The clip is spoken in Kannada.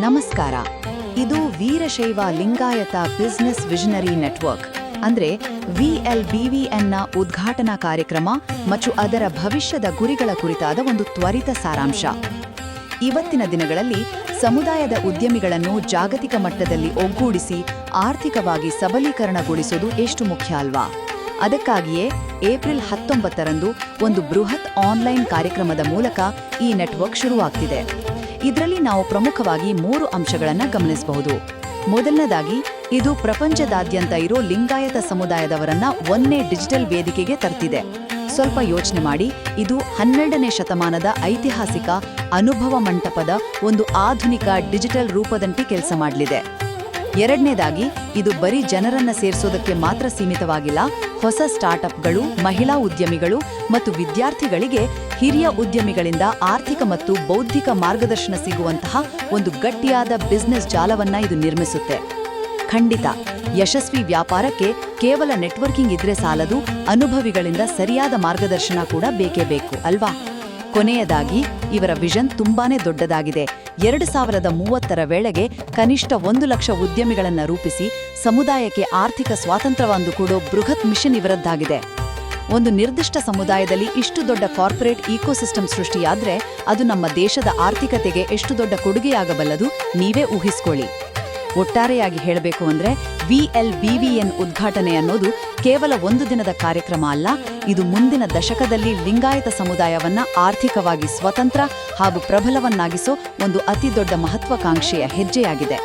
ನಮಸ್ಕಾರ. ಇದು Veerashaiva Lingayat business visionary network ಅಂದ್ರೆ VLBVN ಉದ್ಘಾಟನಾ ಕಾರ್ಯಕ್ರಮ ಮತ್ತು ಅದರ ಭವಿಷ್ಯದ ಗುರಿಗಳ ಕುರಿತಾದ ಒಂದು ತ್ವರಿತ ಸಾರಾಂಶ. ಇವತ್ತಿನ ದಿನಗಳಲ್ಲಿ ಸಮುದಾಯದ ಉದ್ಯಮಿಗಳನ್ನು ಜಾಗತಿಕ ಮಟ್ಟದಲ್ಲಿ ಒಗ್ಗೂಡಿಸಿ ಆರ್ಥಿಕವಾಗಿ ಸಬಲೀಕರಣಗೊಳಿಸುವುದು ಎಷ್ಟು ಮುಖ್ಯ ಅಲ್ವಾ? ಅದಕ್ಕಾಗಿಯೇ ಏಪ್ರಿಲ್ 19ರಂದು ಒಂದು ಬೃಹತ್ ಆನ್ಲೈನ್ ಕಾರ್ಯಕ್ರಮದ ಮೂಲಕ ಈ ನೆಟ್ವರ್ಕ್ ಶುರುವಾಗ್ತಿದೆ. ಇದರಲ್ಲಿ ನಾವು ಪ್ರಮುಖವಾಗಿ 3 ಅಂಶಗಳನ್ನು ಗಮನಿಸಬಹುದು. ಮೊದಲನೇದಾಗಿ, ಇದು ಪ್ರಪಂಚದಾದ್ಯಂತ ಇರೋ ಲಿಂಗಾಯತ ಸಮುದಾಯದವರನ್ನ ಒಂದೇ ಡಿಜಿಟಲ್ ವೇದಿಕೆಗೆ ತರ್ತಿದೆ. ಸ್ವಲ್ಪ ಯೋಚನೆ ಮಾಡಿ, ಇದು 12ನೇ ಶತಮಾನದ ಐತಿಹಾಸಿಕ ಅನುಭವ ಮಂಟಪದ ಒಂದು ಆಧುನಿಕ ಡಿಜಿಟಲ್ ರೂಪದಂತೆ ಕೆಲಸ ಮಾಡಲಿದೆ. ಎರಡನೇದಾಗಿ, ಇದು ಬರೀ ಜನರನ್ನ ಸೇರಿಸೋದಕ್ಕೆ ಮಾತ್ರ ಸೀಮಿತವಾಗಿಲ್ಲ. ಹೊಸ ಸ್ಟಾರ್ಟ್ಅಪ್ಗಳು, ಮಹಿಳಾ ಉದ್ಯಮಿಗಳು ಮತ್ತು ವಿದ್ಯಾರ್ಥಿಗಳಿಗೆ ಹಿರಿಯ ಉದ್ಯಮಿಗಳಿಂದ ಆರ್ಥಿಕ ಮತ್ತು ಬೌದ್ಧಿಕ ಮಾರ್ಗದರ್ಶನ ಸಿಗುವಂತಹ ಒಂದು ಗಟ್ಟಿಯಾದ ಬಿಸಿನೆಸ್ ಜಾಲವನ್ನ ಇದು ನಿರ್ಮಿಸುತ್ತೆ. ಖಂಡಿತ, ಯಶಸ್ವಿ ವ್ಯಾಪಾರಕ್ಕೆ ಕೇವಲ ನೆಟ್ವರ್ಕಿಂಗ್ ಇದ್ರೆ ಸಾಲದು, ಅನುಭವಿಗಳಿಂದ ಸರಿಯಾದ ಮಾರ್ಗದರ್ಶನ ಕೂಡ ಬೇಕೇ ಬೇಕು ಅಲ್ವಾ? ಕೊನೆಯದಾಗಿ, ಇವರ ವಿಷನ್ ತುಂಬಾನೇ ದೊಡ್ಡದಾಗಿದೆ. 2030ರ ವೇಳೆಗೆ ಕನಿಷ್ಠ 1 ಲಕ್ಷ ಉದ್ಯಮಿಗಳನ್ನು ರೂಪಿಸಿ ಸಮುದಾಯಕ್ಕೆ ಆರ್ಥಿಕ ಸ್ವಾತಂತ್ರ್ಯವನ್ನು ಕೊಡೋ ಬೃಹತ್ ಮಿಷನ್ ಇವರದ್ದಾಗಿದೆ. ಒಂದು ನಿರ್ದಿಷ್ಟ ಸಮುದಾಯದಲ್ಲಿ ಇಷ್ಟು ದೊಡ್ಡ ಕಾರ್ಪೊರೇಟ್ ಇಕೋಸಿಸ್ಟಮ್ ಸೃಷ್ಟಿಯಾದ್ರೆ ಅದು ನಮ್ಮ ದೇಶದ ಆರ್ಥಿಕತೆಗೆ ಎಷ್ಟು ದೊಡ್ಡ ಕೊಡುಗೆಯಾಗಬಲ್ಲದು ನೀವೇ ಊಹಿಸ್ಕೊಳ್ಳಿ. ಒಟ್ಟಾರೆಯಾಗಿ ಹೇಳಬೇಕು ಅಂದ್ರೆ, VLBVN ಉದ್ಘಾಟನೆ ಅನ್ನೋದು ಕೇವಲ ಒಂದು ದಿನದ ಕಾರ್ಯಕ್ರಮ ಅಲ್ಲ, ಇದು ಮುಂದಿನ ದಶಕದಲ್ಲಿ ಲಿಂಗಾಯತ ಸಮುದಾಯವನ್ನ ಆರ್ಥಿಕವಾಗಿ ಸ್ವತಂತ್ರ ಹಾಗೂ ಪ್ರಬಲವನ್ನಾಗಿಸೋ ಒಂದು ಅತಿದೊಡ್ಡ ಮಹತ್ವಾಕಾಂಕ್ಷೆಯ ಹೆಜ್ಜೆಯಾಗಿದೆ.